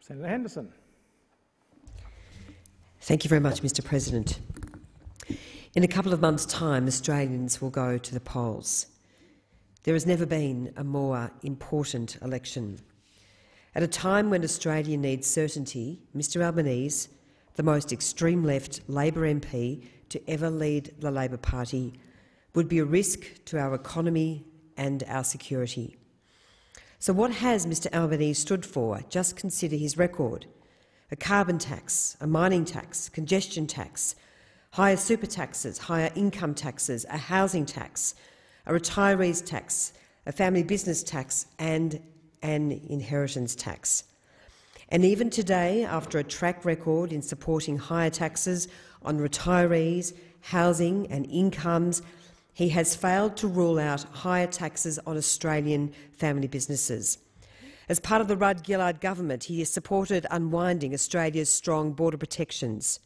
Senator Henderson. Thank you very much, Mr President. In a couple of months' time, Australians will go to the polls. There has never been a more important election. At a time when Australia needs certainty, Mr Albanese, the most extreme left Labor MP to ever lead the Labor Party, would be a risk to our economy and our security. So what has Mr Albanese stood for? Just consider his record. A carbon tax, a mining tax, congestion tax, higher super taxes, higher income taxes, a housing tax, a retirees tax, a family business tax and an inheritance tax. And even today, after a track record in supporting higher taxes on retirees, housing and incomes, he has failed to rule out higher taxes on Australian family businesses. As part of the Rudd-Gillard government, he has supported unwinding Australia's strong border protections.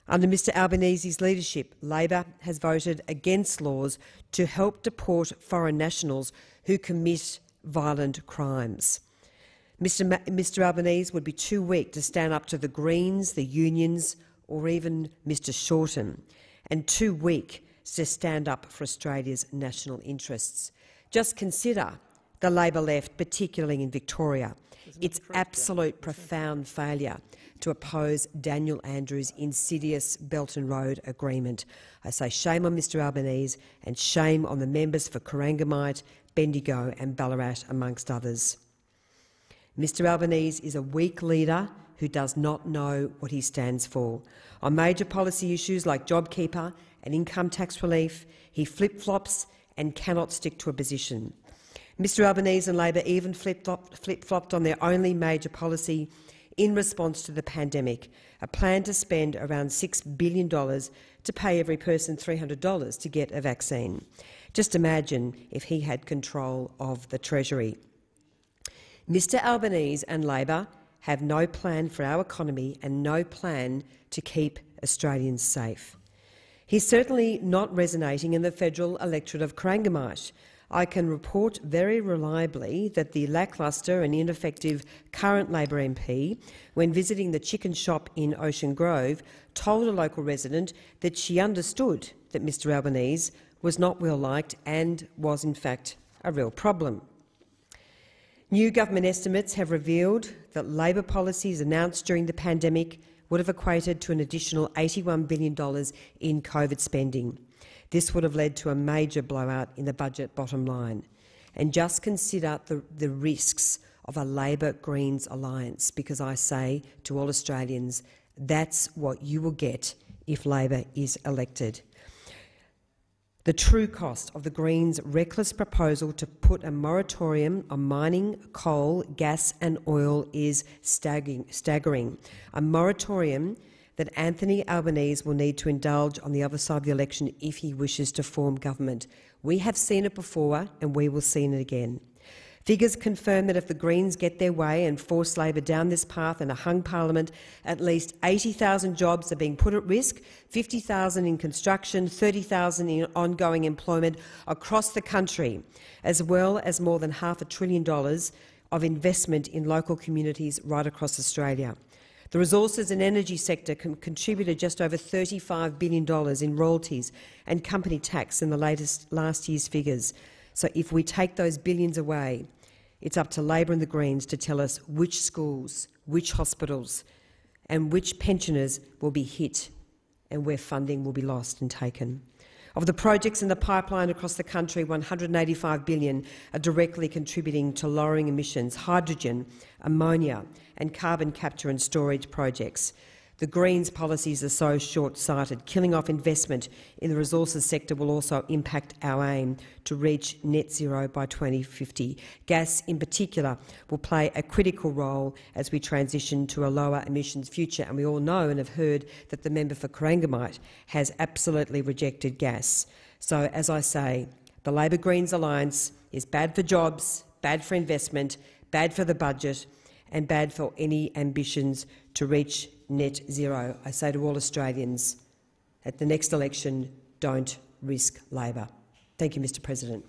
Under Mr Albanese's leadership, Labor has voted against laws to help deport foreign nationals who commit violent crimes. Mr Albanese would be too weak to stand up to the Greens, the unions or even Mr Shorten, and too weak to stand up for Australia's national interests. Just consider the Labor left, particularly in Victoria, its absolute profound failure to oppose Daniel Andrews' insidious Belt and Road agreement. I say shame on Mr Albanese and shame on the members for Corangamite, Bendigo and Ballarat, amongst others. Mr Albanese is a weak leader who does not know what he stands for. On major policy issues like JobKeeper and income tax relief, he flip-flops and cannot stick to a position. Mr Albanese and Labor even flip-flopped on their only major policy in response to the pandemic, a plan to spend around $6 billion to pay every person $300 to get a vaccine. Just imagine if he had control of the Treasury. Mr Albanese and Labor have no plan for our economy and no plan to keep Australians safe. He's certainly not resonating in the federal electorate of Corangamite. I can report very reliably that the lacklustre and ineffective current Labor MP, when visiting the chicken shop in Ocean Grove, told a local resident that she understood that Mr Albanese was not well liked and was in fact a real problem. New government estimates have revealed that Labor policies announced during the pandemic would have equated to an additional $81 billion in COVID spending. This would have led to a major blowout in the budget bottom line. And just consider the risks of a Labor-Greens alliance, because I say to all Australians, that's what you will get if Labor is elected. The true cost of the Greens' reckless proposal to put a moratorium on mining, coal, gas and oil is staggering. A moratorium that Anthony Albanese will need to indulge on the other side of the election if he wishes to form government. We have seen it before and we will see it again. Figures confirm that if the Greens get their way and force Labor down this path in a hung parliament, at least 80,000 jobs are being put at risk, 50,000 in construction, 30,000 in ongoing employment across the country, as well as more than $500 billion of investment in local communities right across Australia. The resources and energy sector contributed just over $35 billion in royalties and company tax in the last year's figures. So if we take those billions away, it's up to Labor and the Greens to tell us which schools, which hospitals and which pensioners will be hit and where funding will be lost and taken. Of the projects in the pipeline across the country, $185 billion are directly contributing to lowering emissions, hydrogen, ammonia and carbon capture and storage projects. The Greens' policies are so short-sighted. Killing off investment in the resources sector will also impact our aim to reach net zero by 2050. Gas, in particular, will play a critical role as we transition to a lower emissions future, and we all know and have heard that the member for Corangamite has absolutely rejected gas. So, as I say, the Labor-Greens alliance is bad for jobs, bad for investment, bad for the budget and bad for any ambitions to reach net zero. I say to all Australians, at the next election, don't risk Labor. Thank you, Mr President.